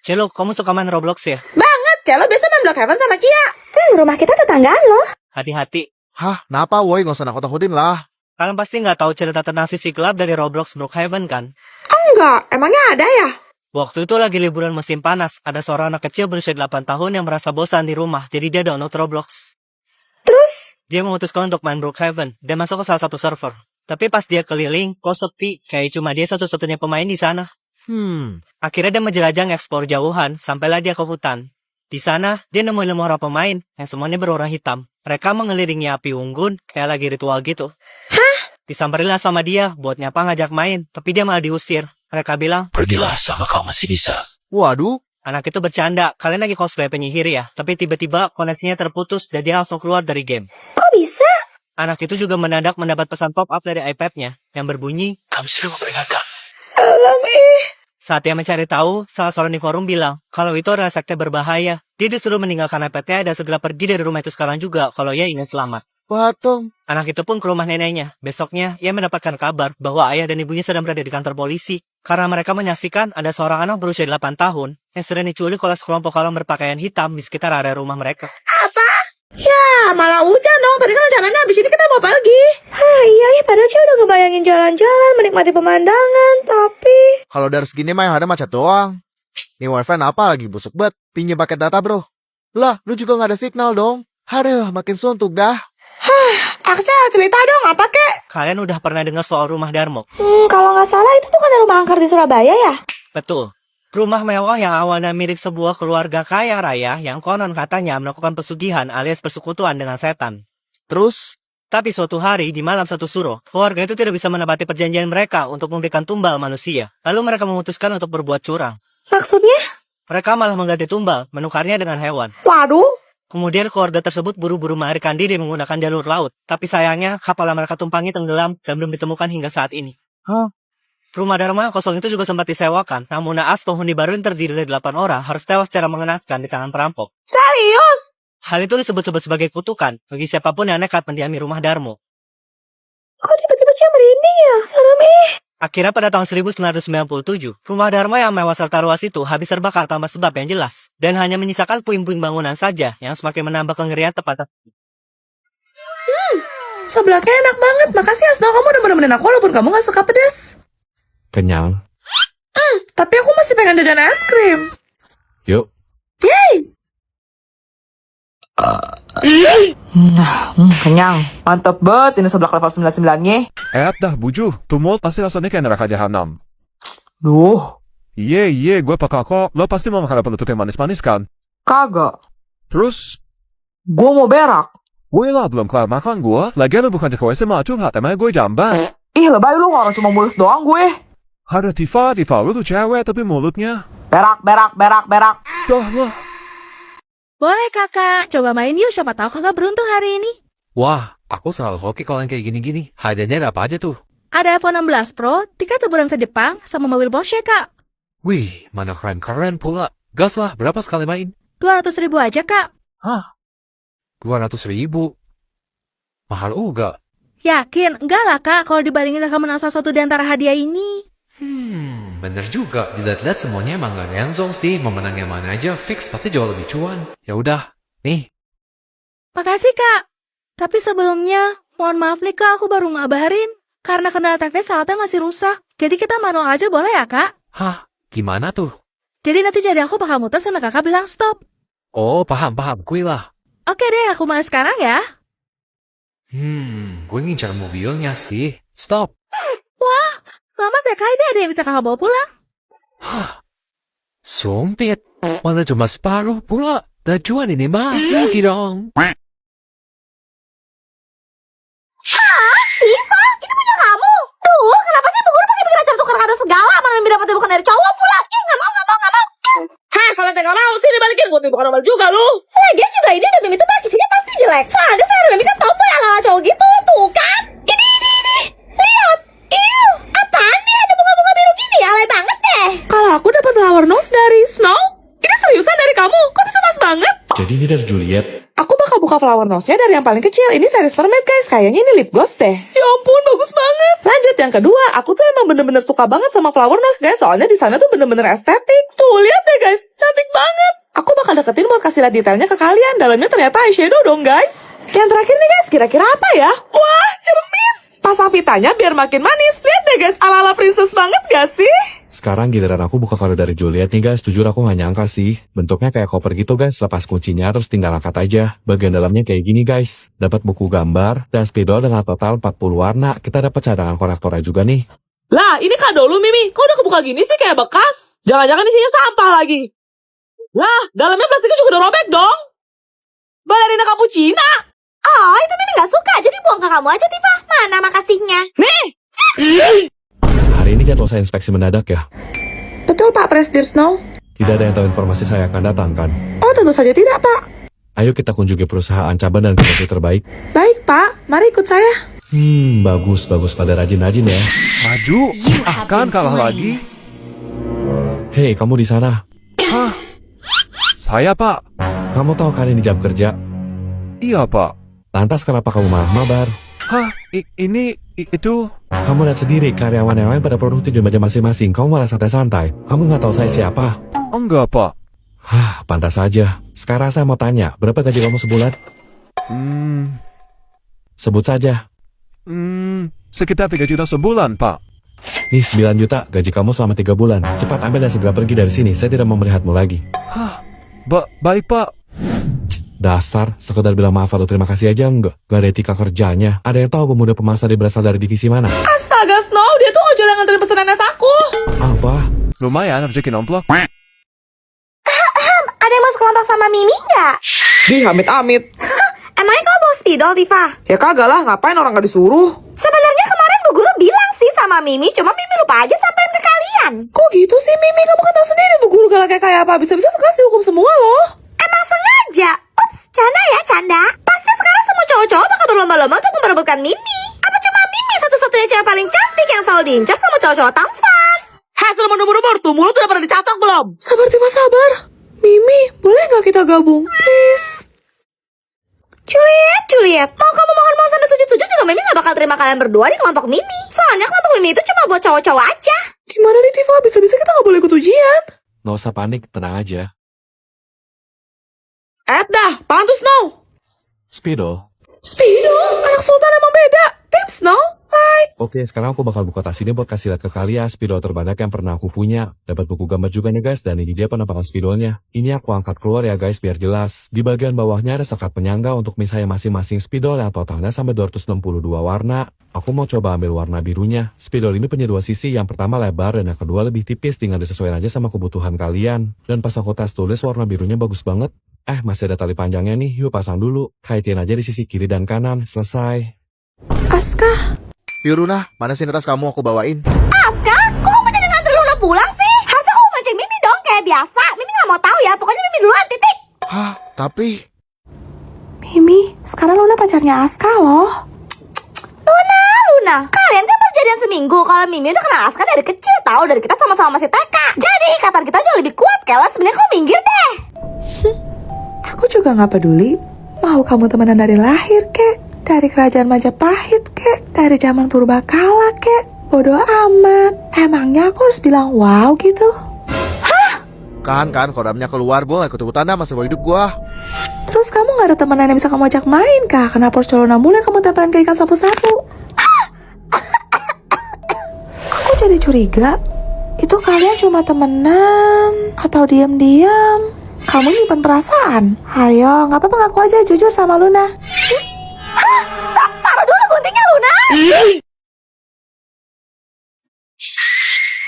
Celo, kamu suka main Roblox ya? Banget, Celo biasa main Blockhaven sama Kia. Rumah kita tetanggaan loh. Hati-hati. Hah, kenapa woi? Gak usah nakut-nakutin lah. Kalian pasti nggak tahu cerita tentang sisi gelap dari Roblox Brookhaven kan? Enggak, emangnya ada ya? Waktu itu lagi liburan musim panas, ada seorang anak kecil berusia 8 tahun yang merasa bosan di rumah, jadi dia download Roblox. Terus? Dia memutuskan untuk main Brookhaven, dan masuk ke salah satu server. Tapi pas dia keliling, kok sepi, kayak cuma dia satu-satunya pemain di sana. Akhirnya dia menjelajah nge-explore jauhan, sampailah dia ke hutan. Di sana, dia nemuin 5 orang pemain, yang semuanya berwarna hitam. Mereka mengelilingi api unggun, kayak lagi ritual gitu. Hah? Disamperinlah sama dia, buat nyapa ngajak main, tapi dia malah diusir. Mereka bilang, "Pergilah sama kau masih bisa." Waduh, anak itu bercanda, kalian lagi cosplay penyihir ya? Tapi tiba-tiba koneksinya terputus dan dia langsung keluar dari game. Kok bisa? Anak itu juga mendadak mendapat pesan pop-up dari iPad-nya, yang berbunyi, Kami sudah memperingatkan. Salam saat dia mencari tahu, salah seorang di forum bilang, kalau itu adalah sekte berbahaya. Dia disuruh meninggalkan iPad-nya dan segera pergi dari rumah itu sekarang juga, kalau ia ingin selamat. patung. Anak itu pun ke rumah neneknya. Besoknya, ia mendapatkan kabar bahwa ayah dan ibunya sedang berada di kantor polisi. Karena mereka menyaksikan ada seorang anak berusia 8 tahun yang sedang diculik oleh sekelompok orang berpakaian hitam di sekitar area rumah mereka. Apa? Ya, malah hujan dong. Tadi kan rencananya abis ini kita mau pergi. Iya ya, padahal Cia udah ngebayangin jalan-jalan, menikmati pemandangan, tapi... Kalau dari segini mah yang ada macet doang. Nih wifi apa lagi busuk banget. Pinjam paket data bro. Lah, lu juga gak ada signal dong. Aduh, makin suntuk dah. Aksel, cerita dong, apa kek? Kalian udah pernah dengar soal rumah Darmo? Kalau nggak salah itu bukan rumah angker di Surabaya ya? Betul. Rumah mewah yang awalnya milik sebuah keluarga kaya raya yang konon katanya melakukan pesugihan alias persekutuan dengan setan. Terus, Tapi suatu hari di malam satu suro, keluarga itu tidak bisa menepati perjanjian mereka untuk memberikan tumbal manusia. Lalu mereka memutuskan untuk berbuat curang. Maksudnya? Mereka malah mengganti tumbal, menukarnya dengan hewan. Waduh. Kemudian keluarga tersebut buru-buru melarikan diri menggunakan jalur laut. Tapi sayangnya kapal yang mereka tumpangi tenggelam dan belum ditemukan hingga saat ini. Rumah Dharma kosong itu juga sempat disewakan, namun naas penghuni baru yang terdiri dari 8 orang harus tewas secara mengenaskan di tangan perampok. Serius? Hal itu disebut-sebut sebagai kutukan bagi siapapun yang nekat mendiami rumah Darmo. Kok tiba-tiba Cia merinding ya? Serem Akhirnya pada tahun 1997, rumah Dharma yang mewah serta luas itu habis terbakar tanpa sebab yang jelas. Dan hanya menyisakan puing-puing bangunan saja yang semakin menambah kengerian tepat. Seblaknya enak banget. Makasih Asno, kamu udah nemenin aku walaupun kamu gak suka pedas. Kenyang? Tapi aku masih pengen jajan es krim. Yuk. Yeay. Kenyang. Mantep banget ini seblak level 99-nya. Dah buju, tuh mall pasti rasanya kayak neraka jahanam. Duh, Iya, gue peka kok. Lo pasti mau makan penutup yang manis-manis kan? kagak. Terus, Gue mau berak. gue lah belum kelar makan gue. Lagian lo bukan di WC mah curhat, emangnya gue jamban. Ih, lebay lu, orang cuma mulus doang gue. Ada Tifa, lo tuh cewek tapi mulutnya. Berak. Dah lah. Boleh kakak, coba main yuk, siapa tahu kakak beruntung hari ini. Wah, aku selalu hoki kalau yang kayak gini-gini. Hadiahnya ada apa aja tuh? Ada iPhone 16 Pro, tiket liburan ke Jepang, sama mobil Porsche kak. Wih, mana keren-keren pula. Gas lah, berapa sekali main? 200.000 aja kak. 200.000. Mahal juga. Yakin? Enggak lah kak, kalau dibandingin kakak menang salah satu di antara hadiah ini. Bener juga. Dilihat-lihat semuanya emang gak ada yang zong sih. Mau menang yang mana aja, fix pasti jauh lebih cuan. Ya udah, nih. Makasih kak. Tapi sebelumnya, mohon maaf nih kak, aku baru ngabarin. Karena kendala teknis alatnya masih rusak. Jadi kita manual aja boleh ya kak? Hah, gimana tuh? Jadi nanti jadi aku bakal muter sama kakak bilang stop. Oh, paham. Kui lah. Oke deh, aku mulai sekarang ya. Gue ngincar mobilnya sih. Stop. Wah, selamat ya kak, ini ada yang bisa kakak bawa pulang. Sumpit. Mana cuma separuh pula. Dah cuan ini mah. Lagi dong. Tifa, ini punya kamu. Duh, kenapa sih bu guru pakai bikin acara tukar kado segala? Mana Mimi dapetnya bukan dari cowok pula. Nggak mau. Hah, kalau gak mau sih dibalikin. Buat bukan normal juga lu. Lagian juga ini udah Mimi tebak, isinya pasti jelek. Soalnya saya Mimi kan tomboy ala-ala cowok gitu. Tuh kan. Ini. Lihat. Apaan nih? Ada bunga-bunga biru gini. Alay banget deh. Kalau aku dapat flower nose dari Snow. Ini seriusan dari kamu? Kok bisa pas banget? Jadi ini dari Juliet. Aku bakal ngebuka flower nose-nya dari yang paling kecil. Ini series mermaid guys, kayaknya ini lip gloss deh. Ya ampun, bagus banget. Lanjut yang kedua, aku tuh emang bener-bener suka banget sama flower nose guys, soalnya di sana tuh bener-bener estetik. Tuh, lihat deh guys, cantik banget. Aku bakal deketin buat kasih lihat detailnya ke kalian. Dalamnya ternyata eyeshadow dong guys. Yang terakhir nih guys, kira-kira apa ya? Wah, cermin. Pasang pitanya biar makin manis. Lihat deh guys, ala-ala princess banget gak sih? Sekarang giliran aku buka kado dari Juliet nih guys. Jujur aku gak nyangka sih. Bentuknya kayak koper gitu guys. Lepas kuncinya terus tinggal angkat aja. Bagian dalamnya kayak gini guys. Dapat buku gambar dan spidol dengan total 40 warna. Kita dapat cadangan korektornya juga nih. Lah, ini kado lu Mimi. Kok udah kebuka gini sih kayak bekas? Jangan-jangan isinya sampah lagi. Lah, dalamnya plastiknya juga udah robek dong. Balerina cappuccino. Oh, itu Mimi gak suka, jadi buang ke kamu aja, Tifa. Mana makasihnya? Nih. Hari ini jadwal saya inspeksi mendadak ya. Betul Pak Presdir Snow. Tidak ada yang tahu informasi saya akan datang kan. Oh, tentu saja tidak Pak. Ayo kita kunjungi perusahaan cabang dan kerja terbaik. Baik Pak, mari ikut saya. Bagus pada rajin-rajin ya. Maju. Akan kalah lagi. Hei, kamu di sana. Hah? Saya, Pak. Kamu tahu kan ini jam kerja? Iya, Pak. Lantas kenapa kamu malah mabar? Hah? Itu... Kamu lihat sendiri, karyawan yang lain pada produktif di meja masing-masing. Kamu malah santai-santai. Kamu nggak tahu saya siapa? Enggak, Pak. Hah, pantas saja. Sekarang saya mau tanya, berapa gaji kamu sebulan? Sebut saja. Sekitar 3 juta sebulan, Pak. Nih 9 juta, gaji kamu selama 3 bulan. Cepat ambil dan segera pergi dari sini, saya tidak mau melihatmu lagi. Hah? Baik, Pak. Dasar, sekedar bilang maaf atau terima kasih aja enggak? Gak ada etika kerjanya. Ada yang tahu pemuda pemasar dia berasal dari divisi mana? Astaga Snow, dia tuh ojol yang nganterin pesanan es aku. Apa? Lumayan, rezeki nomplok. Ada yang mau sekelompok sama Mimi nggak? Di amit-amit. Emangnya kamu bawa spidol, Tifa? Ya kagak lah, ngapain orang gak disuruh? Sebenarnya kemarin Bu Guru bilang sih sama Mimi, cuma Mimi lupa aja sampein ke kalian. Kok gitu sih Mimi? Kamu kan tahu sendiri Bu Guru galaknya kayak apa. Bisa-bisa sekelas dihukum semua loh. Emang sengaja? Ups, canda ya, canda. Pasti sekarang semua cowok-cowok bakal berlomba-lomba untuk memperebutkan Mimi. Apa cuma Mimi satu-satunya cewek paling cantik yang selalu diincar sama cowok-cowok tampan? Hei, sudah menumur-umur tuh, mulut udah pernah dicatok belum? Sabar Tifa, sabar. Mimi, boleh gak kita gabung? Please. Juliet, mau kamu mohon sampai sujud-sujud juga Mimi gak bakal terima kalian berdua di kelompok Mimi. Soalnya kelompok Mimi itu cuma buat cowok-cowok aja. Gimana nih Tifa, bisa-bisa kita gak boleh ikut ujian? Nggak usah panik, tenang aja. Dah, apaan tuh Snow? Spidol. Spidol, anak sultan emang beda. Tips Snow, like. Oke, sekarang aku bakal buka tas ini buat kasih lihat ke kalian spidol terbanyak yang pernah aku punya. Dapat buku gambar juga nih guys, dan ini dia penampakan spidolnya. Ini aku angkat keluar ya guys, biar jelas. Di bagian bawahnya ada sekat penyangga untuk misalnya masing-masing spidol yang totalnya sampai 262 warna. Aku mau coba ambil warna birunya. Spidol ini punya 2 sisi, yang pertama lebar dan yang kedua lebih tipis, tinggal disesuaikan aja sama kebutuhan kalian. Dan pas aku tes tulis warna birunya bagus banget. Masih ada tali panjangnya nih, yuk pasang dulu. Kaitin aja di sisi kiri dan kanan, selesai. Aska. Yuruna, mana sih tas kamu aku bawain? Aska, kok kamu jadi nganter Luna pulang sih? Harusnya kamu mancing Mimi dong kayak biasa. Mimi gak mau tahu ya, pokoknya Mimi duluan, titik. Hah, tapi... Mimi, sekarang Luna pacarnya Aska loh. Luna, kalian kan perjadian seminggu. Kalau Mimi udah kenal Aska dari kecil, tahu dari kita sama-sama masih TK. Jadi ikatan kita jauh lebih kuat. Kayla sebenarnya kamu minggir deh. Aku juga gak peduli. Mau kamu temenan dari lahir kek, dari kerajaan Majapahit kek, dari zaman purbakala kek, bodoh amat. Emangnya aku harus bilang wow gitu? Kan, kodamnya keluar, boleh ikut-ikutan dah masa hidup gua. Terus kamu gak ada temenan yang bisa kamu ajak main kah? Kenapa harus colona mulu yang kamu tempelin ke ikan sapu-sapu? Aku jadi curiga, itu kalian cuma temenan atau diam-diam? Kamu nyimpen perasaan? Ayo, gak apa-apa ngaku aja jujur sama Luna. Taruh dulu guntingnya, Luna.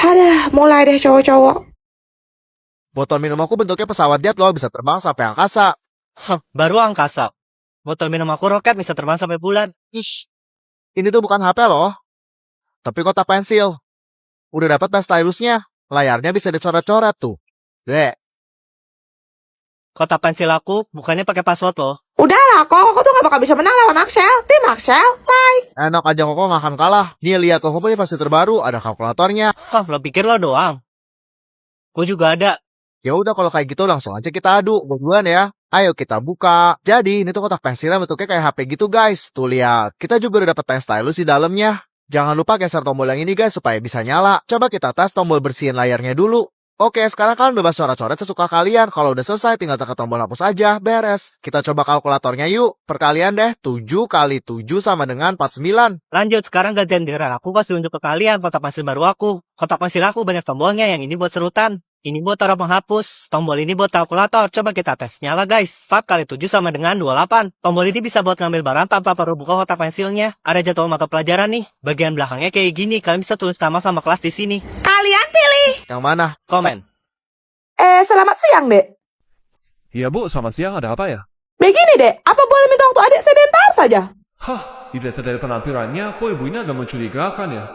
Aduh, mulai deh cowok-cowok. Botol minum aku bentuknya pesawat jet loh, bisa terbang sampai angkasa. Baru angkasa. Botol minum aku roket bisa terbang sampai bulan. Ish, ini tuh bukan HP loh, tapi kotak pensil. Udah dapat pen stylusnya, layarnya bisa dicoret-coret tuh. Dek, Kotak pensil aku bukannya pakai password loh. Udahlah kok, aku tuh gak bakal bisa menang lawan Axel. Tim Axel, like. enak aja kok nggak akan kalah. Nih lihat kok punya versi terbaru, ada kalkulatornya. Lo pikir lo doang? Gue juga ada. Ya udah kalau kayak gitu langsung aja kita adu. Gue duluan ya. Ayo kita buka. Jadi ini tuh kotak pensilnya bentuknya kayak HP gitu guys. Tuh lihat, kita juga udah dapet tes stylus di dalamnya. Jangan lupa geser tombol yang ini guys supaya bisa nyala. Coba kita tes tombol bersihin layarnya dulu. Oke, sekarang kalian bebas coret-coret sesuka kalian. Kalau udah selesai tinggal tekan tombol hapus aja, beres. Kita coba kalkulatornya yuk. Perkalian deh, 7 kali 7 sama dengan 49. Lanjut, sekarang gantian giliran aku kasih unjuk ke kalian kotak pensil baru aku. Kotak pensil aku banyak tombolnya, yang ini buat serutan. Ini buat taruh penghapus, tombol ini buat kalkulator. Coba kita tes, nyala guys. 4 kali 7 sama dengan 28. Tombol ini bisa buat ngambil barang tanpa perlu buka kotak pensilnya. Ada jadwal mata pelajaran nih. Bagian belakangnya kayak gini, kalian bisa tulis nama sama kelas di sini. Kalian pilih. Yang mana? Komen. Selamat siang, Dek. Iya bu, selamat siang, ada apa ya? Begini, Dek. Apa boleh minta waktu adik sebentar saja? Hah, dilihat dari penampilannya, kok ibu ini agak mencurigakan ya?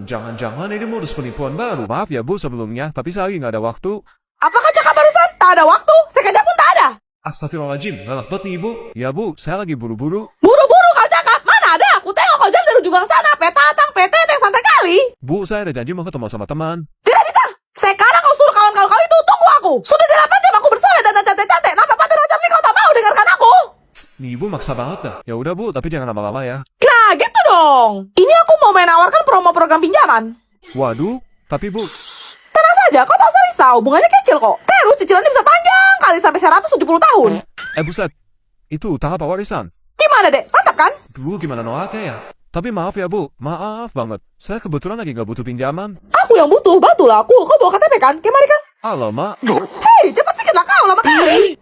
Jangan-jangan ini modus penipuan baru. Maaf ya bu sebelumnya, tapi saya lagi nggak ada waktu. Apa kau cakap barusan? Tak ada waktu. Sekejap pun tak ada. Astagfirullahaladzim, galak banget nih ibu. Ya bu, saya lagi buru-buru. Buru-buru kau cakap. Mana ada? Aku tengok kau jalan dari ujung sana. Petatang, PT, santai kali. Bu, saya ada janji mau ketemu sama teman. Tidak bisa. Sekarang kau suruh kawan-kawan kau itu tunggu aku. Sudah 8 jam aku bersolat dan cantik-cantik. Kenapa Pak Rajab ini kau tak mau dengarkan aku? Nih ibu maksa banget dah. Ya udah bu, tapi jangan lama-lama ya. Nah, gitu dong. Ini aku mau menawarkan promo program pinjaman. Waduh, tapi bu, Tenang saja, kau tak usah risau. Bunganya kecil kok. Terus cicilannya bisa panjang kali sampai 170 tahun. buset, itu utang apa warisan? Gimana, Dek? Mantap kan? Bu, gimana nolaknya ya? Tapi maaf ya bu, maaf banget. Saya kebetulan lagi nggak butuh pinjaman. Aku yang butuh, bantulah aku. Kau bawa KTP kan? Kemari kan? Alamak, Hei, cepat sikit lah kau, lama kali.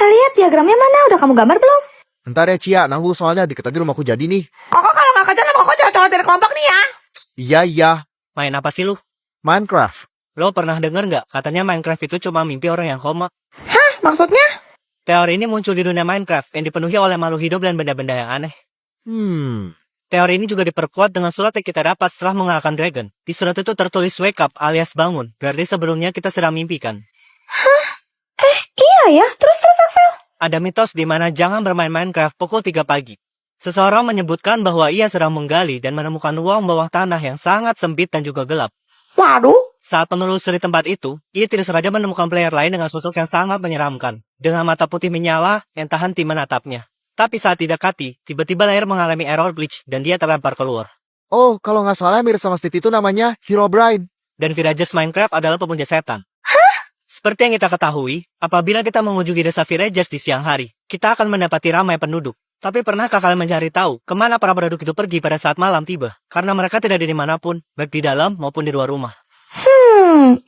Lihat diagramnya mana? Udah kamu gambar belum? Ntar ya Cia, nanggu soalnya dikit lagi rumahku jadi nih. Kok kalau nggak kerja, kok jangan dari kelompok nih ya. Iya. Main apa sih lu? Minecraft. Lo pernah denger nggak? Katanya Minecraft itu cuma mimpi orang yang koma. Maksudnya? Teori ini muncul di dunia Minecraft yang dipenuhi oleh makhluk hidup dan benda-benda yang aneh. Teori ini juga diperkuat dengan surat yang kita dapat setelah mengalahkan dragon. Di surat itu tertulis wake up alias bangun. Berarti sebelumnya kita sedang mimpi kan? Iya ya, terus Axel. Ada mitos di mana jangan bermain Minecraft pukul 3 pagi. Seseorang menyebutkan bahwa ia sedang menggali dan menemukan ruang bawah tanah yang sangat sempit dan juga gelap. Waduh. Saat menelusuri tempat itu, ia tidak sengaja menemukan player lain dengan sosok yang sangat menyeramkan. Dengan mata putih menyala yang tak henti menatapnya. Tapi saat didekati, tiba-tiba layar mengalami error glitch dan dia terlempar keluar. Oh, kalau nggak salah mirip sama Steve itu namanya Herobrine. Dan Virages Minecraft adalah pemuja setan. Seperti yang kita ketahui, apabila kita mengunjungi desa Virages di siang hari, kita akan mendapati ramai penduduk. Tapi pernahkah kalian mencari tahu kemana para penduduk itu pergi pada saat malam tiba? Karena mereka tidak ada di manapun, baik di dalam maupun di luar rumah.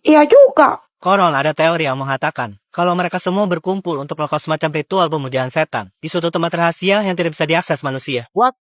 Iya juga. Konon ada teori yang mengatakan, kalau mereka semua berkumpul untuk melakukan semacam ritual pemujaan setan, di suatu tempat rahasia yang tidak bisa diakses manusia. What?